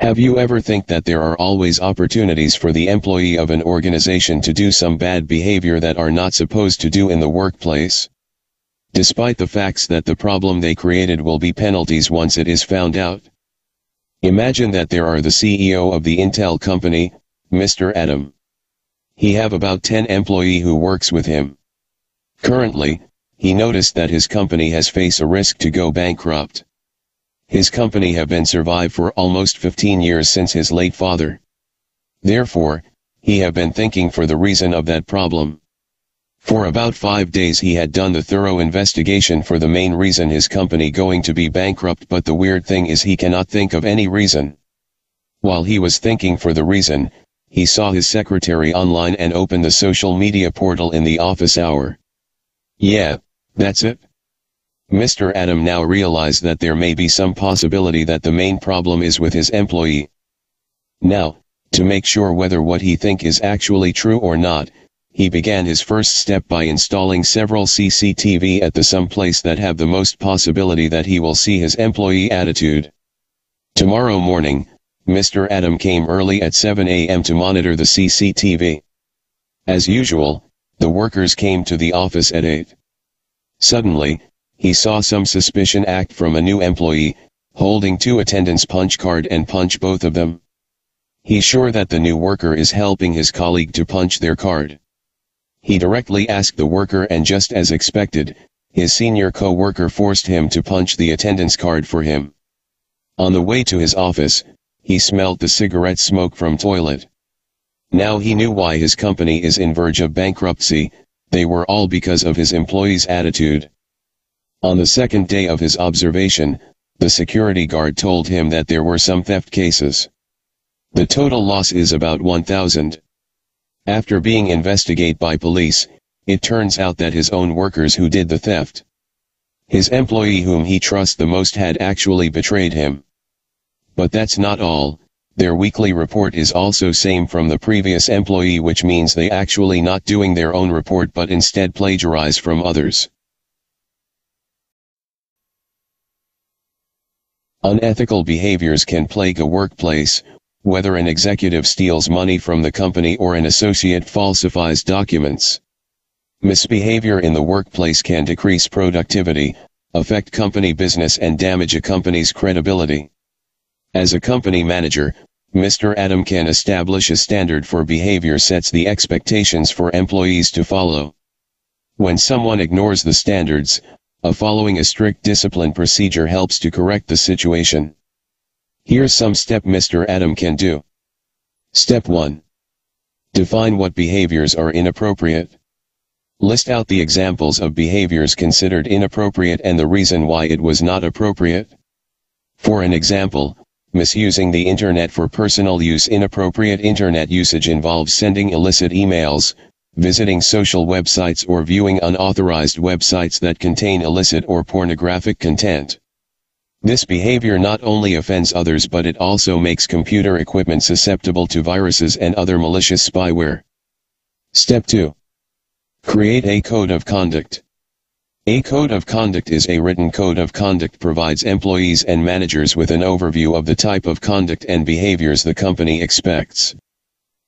Have you ever think that there are always opportunities for the employee of an organization to do some bad behavior that are not supposed to do in the workplace? Despite the facts that the problem they created will be penalties once it is found out. Imagine that there are the CEO of the Intel company, Mr. Adam. He have about 10 employees who works with him. Currently, he noticed that his company has faced a risk to go bankrupt. His company have been survived for almost 15 years since his late father. Therefore, he have been thinking for the reason of that problem. For about 5 days he had done the thorough investigation for the main reason his company going to be bankrupt, but the weird thing is he cannot think of any reason. While he was thinking for the reason, he saw his secretary online and opened the social media portal in the office hour. Yeah, that's it. Mr. Adam now realized that there may be some possibility that the main problem is with his employee. Now, to make sure whether what he think is actually true or not, he began his first step by installing several CCTV at some place that have the most possibility that he will see his employee attitude. Tomorrow morning, Mr. Adam came early at 7 a.m. to monitor the CCTV. As usual, the workers came to the office at 8. Suddenly, he saw some suspicion act from a new employee, holding 2 attendance punch card and punch both of them. He's sure that the new worker is helping his colleague to punch their card. He directly asked the worker, and just as expected, his senior co-worker forced him to punch the attendance card for him. On the way to his office, he smelled the cigarette smoke from toilet. Now he knew why his company is in verge of bankruptcy. They were all because of his employee's attitude. On the second day of his observation, the security guard told him that there were some theft cases. The total loss is about 1,000. After being investigated by police, it turns out that his own workers who did the theft. His employee whom he trusts the most had actually betrayed him. But that's not all. Their weekly report is also same from the previous employee, which means they actually not doing their own report but instead plagiarize from others. Unethical behaviors can plague a workplace, whether an executive steals money from the company or an associate falsifies documents. Misbehavior in the workplace can decrease productivity, affect company business and damage a company's credibility. As a company manager, Mr. Adam can establish a standard for behavior, sets the expectations for employees to follow. When someone ignores the standards, following a strict discipline procedure helps to correct the situation. Here's some steps Mr. Adam can do. Step 1. Define what behaviors are inappropriate. List out the examples of behaviors considered inappropriate and the reason why it was not appropriate. For an example, misusing the internet for personal use. Inappropriate internet usage involves sending illicit emails, visiting social websites, or viewing unauthorized websites that contain illicit or pornographic content. This behavior not only offends others but it also makes computer equipment susceptible to viruses and other malicious spyware. Step 2. Create a code of conduct. A code of conduct is a written code of conduct provides employees and managers with an overview of the type of conduct and behaviors the company expects.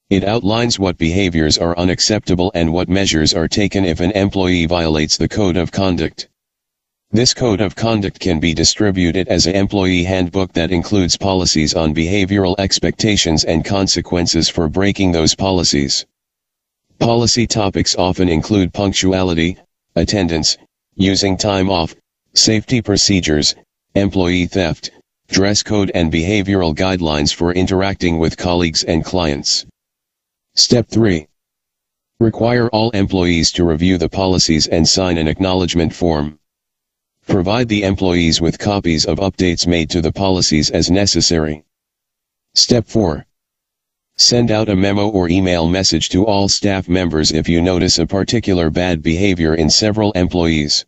It outlines what behaviors are unacceptable and what measures are taken if an employee violates the code of conduct. This code of conduct can be distributed as an employee handbook that includes policies on behavioral expectations and consequences for breaking those policies. Policy topics often include punctuality, attendance, using time off, safety procedures, employee theft, dress code and behavioral guidelines for interacting with colleagues and clients. Step 3. Require all employees to review the policies and sign an acknowledgement form. Provide the employees with copies of updates made to the policies as necessary. Step 4. Send out a memo or email message to all staff members if you notice a particular bad behavior in several employees.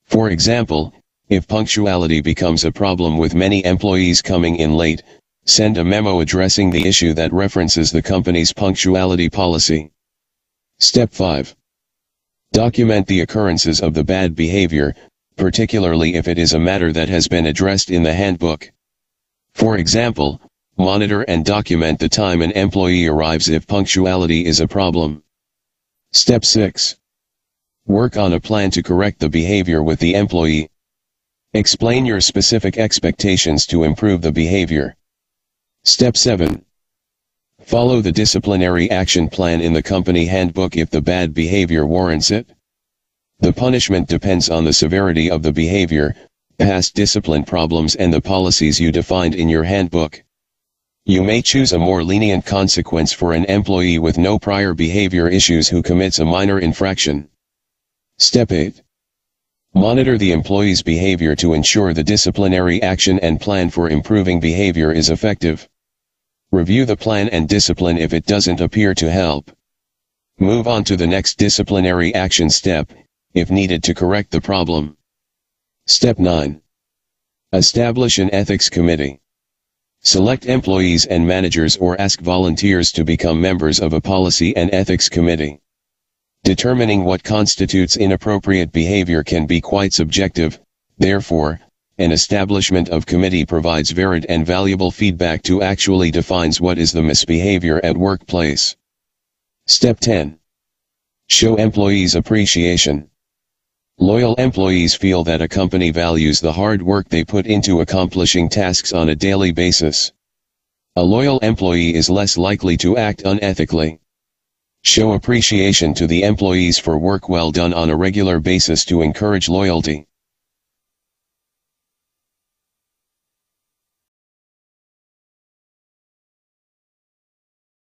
For example, if punctuality becomes a problem with many employees coming in late, send a memo addressing the issue that references the company's punctuality policy. Step 5. Document the occurrences of the bad behavior, particularly if it is a matter that has been addressed in the handbook. For example, Monitor and document the time an employee arrives if punctuality is a problem. Step 6. Work on a plan to correct the behavior with the employee. Explain your specific expectations to improve the behavior. Step 7. Follow the disciplinary action plan in the company handbook if the bad behavior warrants it. The punishment depends on the severity of the behavior, past discipline problems and the policies you defined in your handbook. You may choose a more lenient consequence for an employee with no prior behavior issues who commits a minor infraction. Step 8. Monitor the employee's behavior to ensure the disciplinary action and plan for improving behavior is effective. Review the plan and discipline if it doesn't appear to help. Move on to the next disciplinary action step, if needed to correct the problem. Step 9. Establish an ethics committee. Select employees and managers or ask volunteers to become members of a policy and ethics committee. Determining what constitutes inappropriate behavior can be quite subjective, therefore, an establishment of committee provides varied and valuable feedback to actually defines what is the misbehavior at workplace. Step 10. Show employees appreciation. Loyal employees feel that a company values the hard work they put into accomplishing tasks on a daily basis. A loyal employee is less likely to act unethically. Show appreciation to the employees for work well done on a regular basis to encourage loyalty.